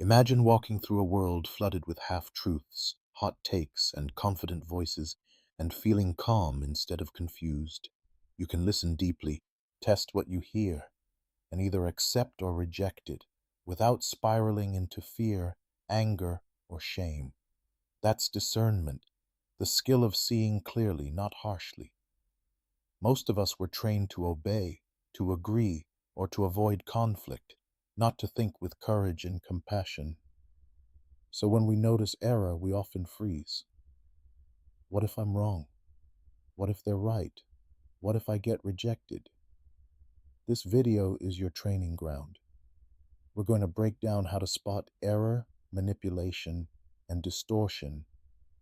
Imagine walking through a world flooded with half-truths, hot takes, and confident voices, and feeling calm instead of confused. You can listen deeply, test what you hear, and either accept or reject it without spiraling into fear, anger, or shame. That's discernment, the skill of seeing clearly, not harshly. Most of us were trained to obey, to agree, or to avoid conflict, not to think with courage and compassion. So when we notice error, we often freeze. What if I'm wrong? What if they're right? What if I get rejected? This video is your training ground. We're going to break down how to spot error, manipulation, and distortion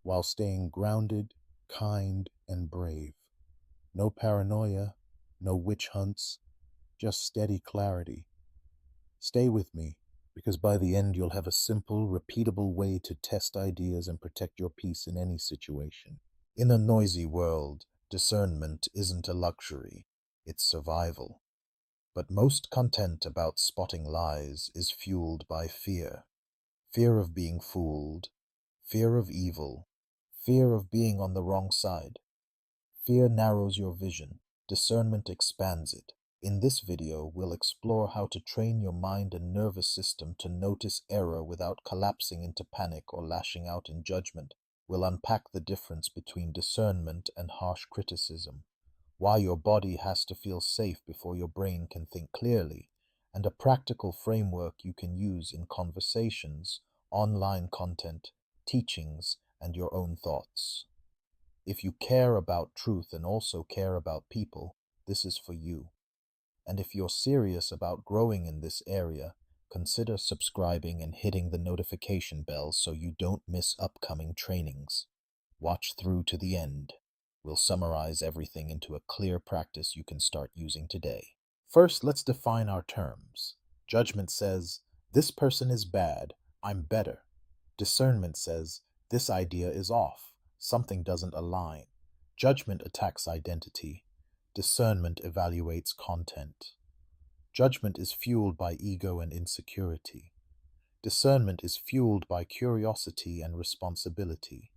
while staying grounded, kind, and brave. No paranoia, no witch hunts, just steady clarity. Stay with me, because by the end you'll have a simple, repeatable way to test ideas and protect your peace in any situation. In a noisy world, discernment isn't a luxury, it's survival. But most content about spotting lies is fueled by fear. Fear of being fooled, fear of evil, fear of being on the wrong side. Fear narrows your vision, discernment expands it. In this video, we'll explore how to train your mind and nervous system to notice error without collapsing into panic or lashing out in judgment. We'll unpack the difference between discernment and harsh criticism, why your body has to feel safe before your brain can think clearly, and a practical framework you can use in conversations, online content, teachings, and your own thoughts. If you care about truth and also care about people, this is for you. And if you're serious about growing in this area, consider subscribing and hitting the notification bell so you don't miss upcoming trainings. Watch through to the end. We'll summarize everything into a clear practice you can start using today. First, let's define our terms. Judgment says, this person is bad, I'm better. Discernment says, this idea is off, something doesn't align. Judgment attacks identity. Discernment evaluates content. Judgment is fueled by ego and insecurity. Discernment is fueled by curiosity and responsibility.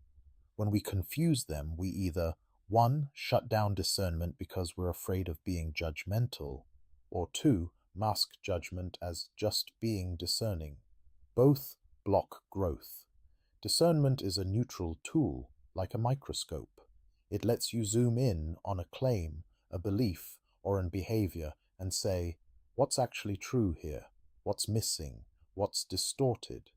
When we confuse them, we either 1. Shut down discernment because we're afraid of being judgmental, or 2. Mask judgment as just being discerning. Both block growth. Discernment is a neutral tool, like a microscope. It lets you zoom in on a claim, a belief, or an behavior and say, what's actually true here? What's missing? What's distorted?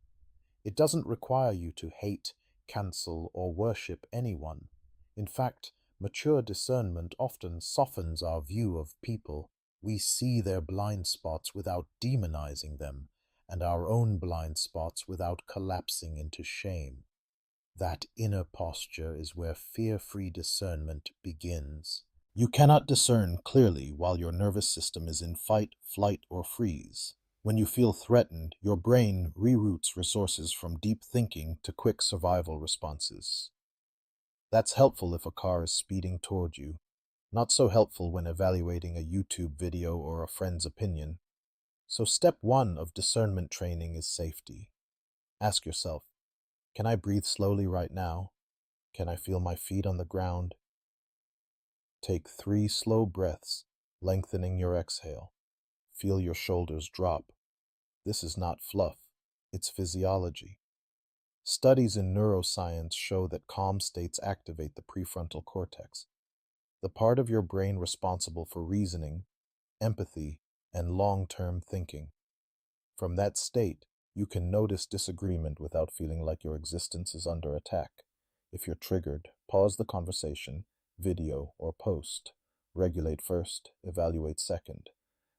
It doesn't require you to hate, cancel, or worship anyone. In fact, mature discernment often softens our view of people. We see their blind spots without demonizing them, and our own blind spots without collapsing into shame. That inner posture is where fear-free discernment begins. You cannot discern clearly while your nervous system is in fight, flight, or freeze. When you feel threatened, your brain reroutes resources from deep thinking to quick survival responses. That's helpful if a car is speeding toward you. Not so helpful when evaluating a YouTube video or a friend's opinion. So step 1 of discernment training is safety. Ask yourself, can I breathe slowly right now? Can I feel my feet on the ground? Take 3 slow breaths, lengthening your exhale. Feel your shoulders drop. This is not fluff, it's physiology. Studies in neuroscience show that calm states activate the prefrontal cortex, the part of your brain responsible for reasoning, empathy, and long-term thinking. From that state, you can notice disagreement without feeling like your existence is under attack. If you're triggered, pause the conversation, video, or post. Regulate first, evaluate second.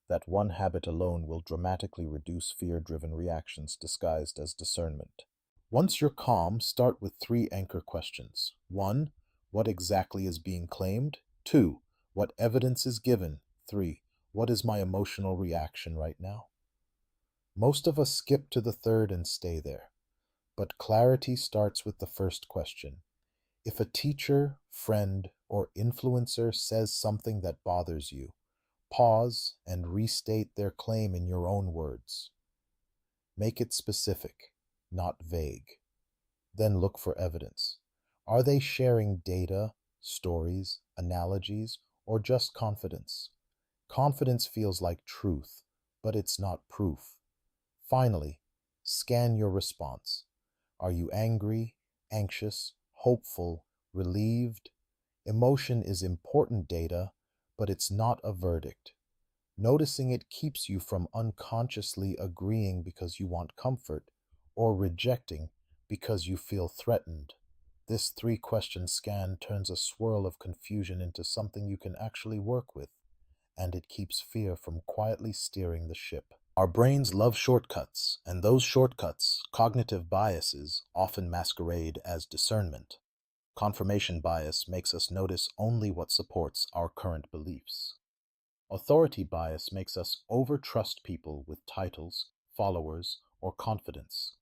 That one habit alone will dramatically reduce fear-driven reactions disguised as discernment. Once you're calm, start with 3 anchor questions. 1. What exactly is being claimed? 2. What evidence is given? 3. What is my emotional reaction right now? Most of us skip to the third and stay there. But clarity starts with the first question. If a teacher, friend, or influencer says something that bothers you, pause and restate their claim in your own words. Make it specific, not vague. Then look for evidence. Are they sharing data, stories, analogies, or just confidence? Confidence feels like truth, but it's not proof. Finally, scan your response. Are you angry, anxious, hopeful, relieved? Emotion is important data, but it's not a verdict. Noticing it keeps you from unconsciously agreeing because you want comfort or rejecting because you feel threatened. This three-question scan turns a swirl of confusion into something you can actually work with, and it keeps fear from quietly steering the ship. Our brains love shortcuts, and those shortcuts, cognitive biases, often masquerade as discernment. Confirmation bias makes us notice only what supports our current beliefs. Authority bias makes us overtrust people with titles, followers, or confidence.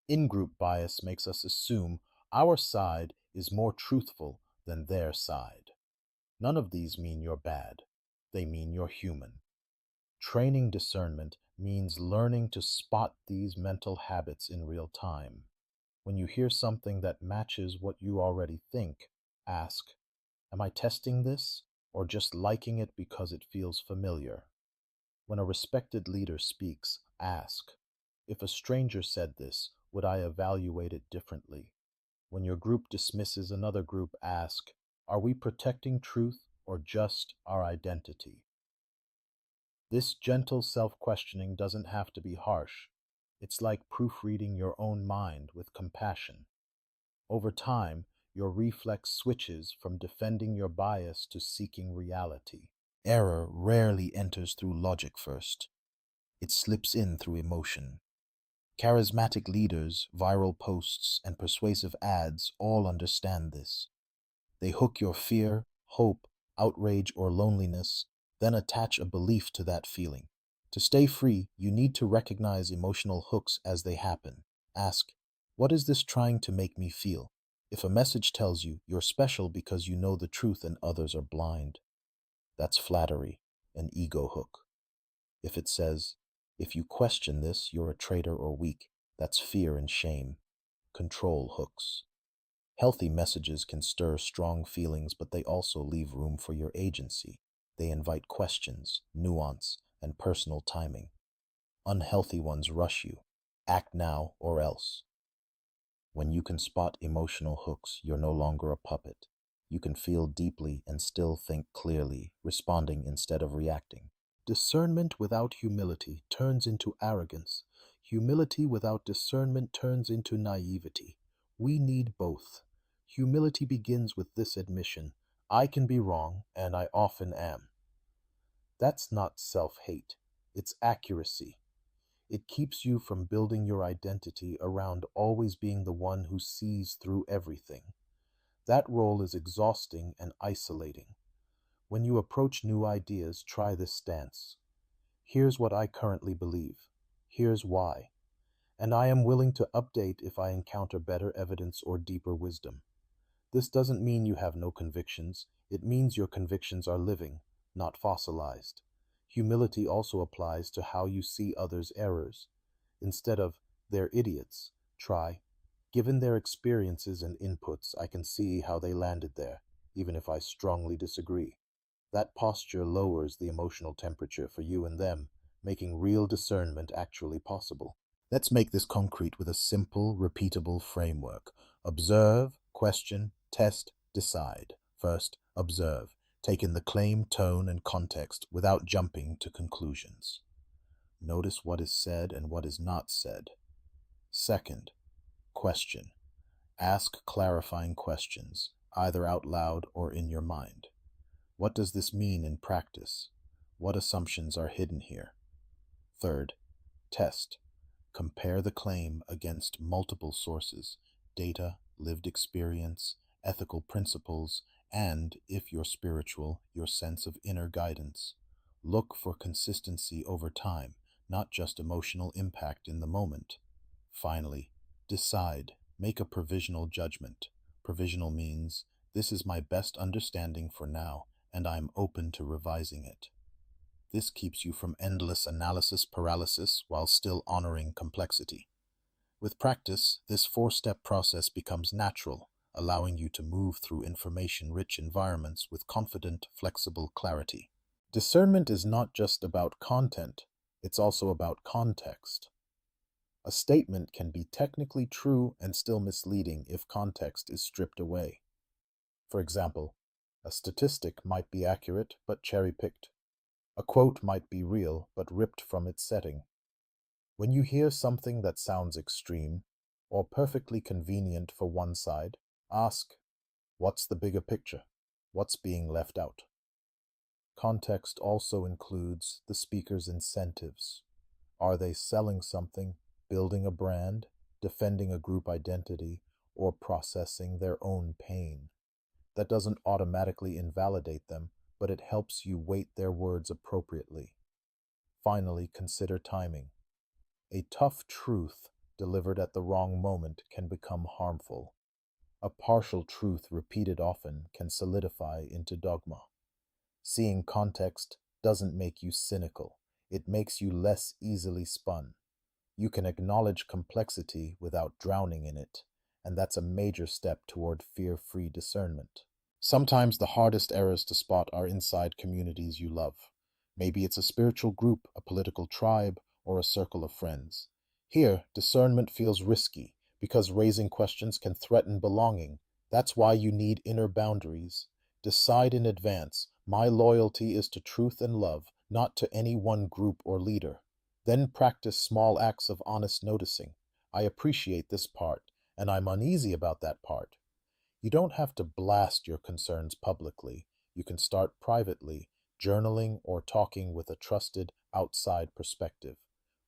In-group bias makes us assume our side is more truthful than their side. None of these mean you're bad. They mean you're human. Training discernment means learning to spot these mental habits in real time. When you hear something that matches what you already think, ask, am I testing this or just liking it because it feels familiar? When a respected leader speaks, ask, if a stranger said this, would I evaluate it differently? When your group dismisses another group, ask, are we protecting truth or just our identity? This gentle self-questioning doesn't have to be harsh. It's like proofreading your own mind with compassion. Over time, your reflex switches from defending your bias to seeking reality. Error rarely enters through logic first. It slips in through emotion. Charismatic leaders, viral posts, and persuasive ads all understand this. They hook your fear, hope, outrage, or loneliness, then attach a belief to that feeling. To stay free, you need to recognize emotional hooks as they happen. Ask, what is this trying to make me feel? If a message tells you you're special because you know the truth and others are blind, that's flattery, an ego hook. If it says, if you question this, you're a traitor or weak, that's fear and shame, control hooks. Healthy messages can stir strong feelings, but they also leave room for your agency. They invite questions, nuance, and personal timing. Unhealthy ones rush you. Act now or else. When you can spot emotional hooks, you're no longer a puppet. You can feel deeply and still think clearly, responding instead of reacting. Discernment without humility turns into arrogance. Humility without discernment turns into naivety. We need both. Humility begins with this admission: I can be wrong, and I often am. That's not self-hate, it's accuracy. It keeps you from building your identity around always being the one who sees through everything. That role is exhausting and isolating. When you approach new ideas, try this stance. Here's what I currently believe. Here's why. And I am willing to update if I encounter better evidence or deeper wisdom. This doesn't mean you have no convictions. It means your convictions are living, not fossilized. Humility also applies to how you see others' errors. Instead of, they're idiots, try, given their experiences and inputs, I can see how they landed there, even if I strongly disagree. That posture lowers the emotional temperature for you and them, making real discernment actually possible. Let's make this concrete with a simple, repeatable framework. Observe, question, test, decide. First, observe. Take in the claim, tone, and context without jumping to conclusions. Notice what is said and what is not said. Second, question. Ask clarifying questions, either out loud or in your mind. What does this mean in practice? What assumptions are hidden here? Third, test. Compare the claim against multiple sources, data, lived experience, ethical principles, and, if you're spiritual, your sense of inner guidance. Look for consistency over time, not just emotional impact in the moment. Finally, decide. Make a provisional judgment. Provisional means, this is my best understanding for now, and I'm open to revising it. This keeps you from endless analysis paralysis while still honoring complexity. With practice, this four-step process becomes natural, allowing you to move through information-rich environments with confident, flexible clarity. Discernment is not just about content, it's also about context. A statement can be technically true and still misleading if context is stripped away. For example, a statistic might be accurate but cherry-picked. A quote might be real but ripped from its setting. When you hear something that sounds extreme or perfectly convenient for one side, ask, what's the bigger picture? What's being left out? Context also includes the speaker's incentives. Are they selling something, building a brand, defending a group identity, or processing their own pain? That doesn't automatically invalidate them, but it helps you weight their words appropriately. Finally, consider timing. A tough truth delivered at the wrong moment can become harmful. A partial truth repeated often can solidify into dogma. Seeing context doesn't make you cynical. It makes you less easily spun. You can acknowledge complexity without drowning in it, and that's a major step toward fear-free discernment. Sometimes the hardest errors to spot are inside communities you love. Maybe it's a spiritual group, a political tribe, or a circle of friends. Here, discernment feels risky because raising questions can threaten belonging. That's why you need inner boundaries. Decide in advance, my loyalty is to truth and love, not to any one group or leader. Then practice small acts of honest noticing. I appreciate this part, and I'm uneasy about that part. You don't have to blast your concerns publicly. You can start privately, journaling or talking with a trusted outside perspective.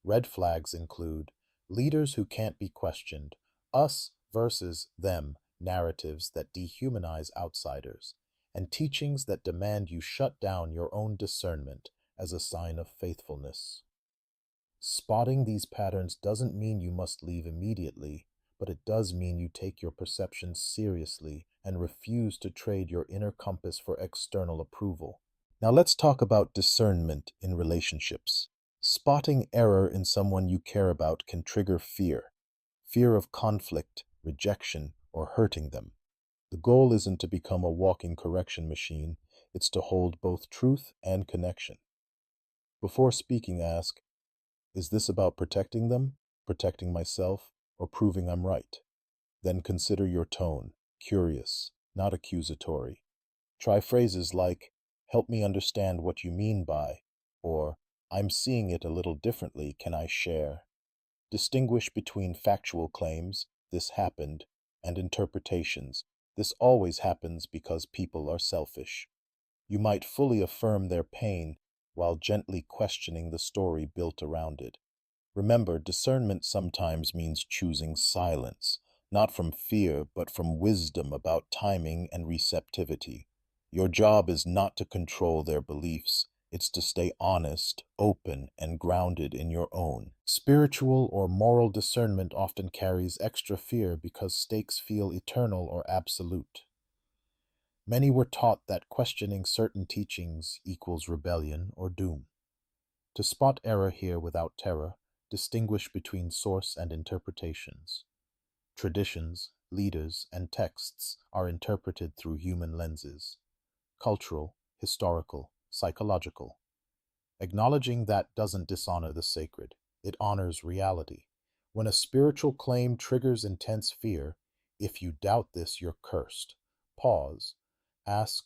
Red flags include leaders who can't be questioned, us versus them narratives that dehumanize outsiders, and teachings that demand you shut down your own discernment as a sign of faithfulness. Spotting these patterns doesn't mean you must leave immediately, but it does mean you take your perceptions seriously and refuse to trade your inner compass for external approval. Now let's talk about discernment in relationships. Spotting error in someone you care about can trigger fear. Fear of conflict, rejection, or hurting them. The goal isn't to become a walking correction machine, it's to hold both truth and connection. Before speaking, ask, is this about protecting them, protecting myself, or proving I'm right? Then consider your tone, curious, not accusatory. Try phrases like, help me understand what you mean by, or I'm seeing it a little differently, can I share? Distinguish between factual claims, this happened, and interpretations, this always happens because people are selfish. You might fully affirm their pain while gently questioning the story built around it. Remember, discernment sometimes means choosing silence, not from fear, but from wisdom about timing and receptivity. Your job is not to control their beliefs, it's to stay honest, open, and grounded in your own. Spiritual or moral discernment often carries extra fear because stakes feel eternal or absolute. Many were taught that questioning certain teachings equals rebellion or doom. To spot error here without terror, distinguish between source and interpretations. Traditions, leaders, and texts are interpreted through human lenses: cultural, historical, psychological. Acknowledging that doesn't dishonor the sacred, it honors reality. When a spiritual claim triggers intense fear, if you doubt this, you're cursed. Pause. Ask,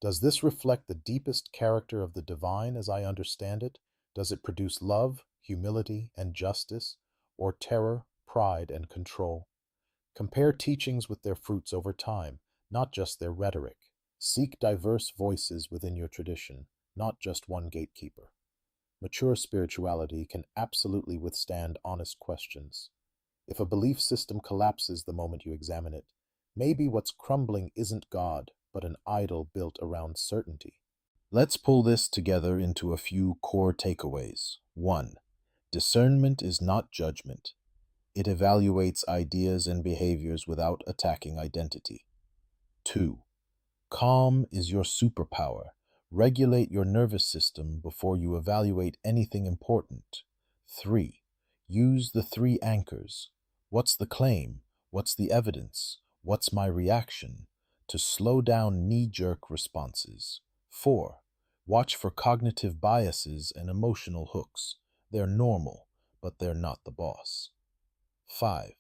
does this reflect the deepest character of the divine as I understand it? Does it produce love, humility, and justice, or terror, pride, and control? Compare teachings with their fruits over time, not just their rhetoric. Seek diverse voices within your tradition, not just one gatekeeper. Mature spirituality can absolutely withstand honest questions. If a belief system collapses the moment you examine it, maybe what's crumbling isn't God, but an idol built around certainty. Let's pull this together into a few core takeaways. 1. Discernment is not judgment. It evaluates ideas and behaviors without attacking identity. 2. Calm is your superpower. Regulate your nervous system before you evaluate anything important. 3. Use the three anchors. What's the claim? What's the evidence? What's my reaction? To slow down knee-jerk responses. 4. Watch for cognitive biases and emotional hooks. They're normal, but they're not the boss. 5.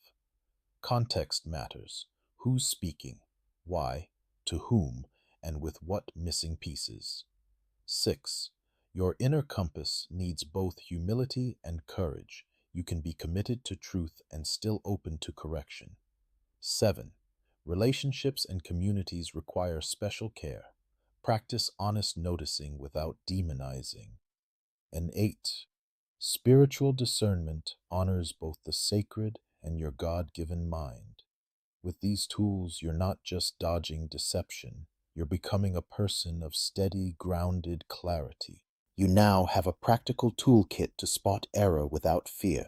Context matters. Who's speaking? Why? To whom? And with what missing pieces? 6. Your inner compass needs both humility and courage. You can be committed to truth and still open to correction. 7. Relationships and communities require special care. Practice honest noticing without demonizing. And 8. Spiritual discernment honors both the sacred and your God-given mind. With these tools, you're not just dodging deception, you're becoming a person of steady, grounded clarity. You now have a practical toolkit to spot error without fear.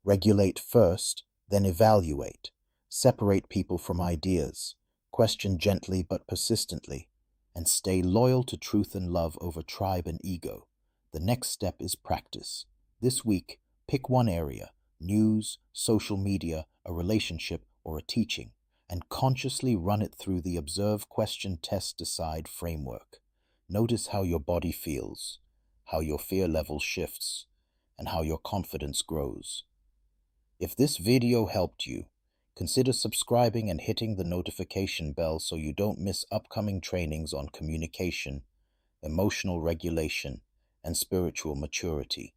Regulate first, then evaluate. Separate people from ideas. Question gently but persistently. And stay loyal to truth and love over tribe and ego. The next step is practice. This week, pick one area: news, social media, a relationship, or a teaching, and consciously run it through the observe, question, test, decide framework. Notice how your body feels, how your fear level shifts, and how your confidence grows. If this video helped you, consider subscribing and hitting the notification bell so you don't miss upcoming trainings on communication, emotional regulation, and spiritual maturity.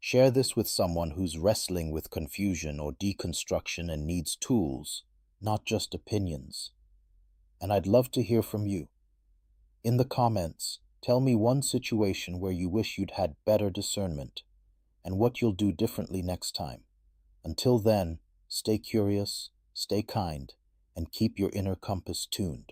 Share this with someone who's wrestling with confusion or deconstruction and needs tools, not just opinions. And I'd love to hear from you. In the comments, tell me one situation where you wish you'd had better discernment and what you'll do differently next time. Until then, stay curious, stay kind, and keep your inner compass tuned.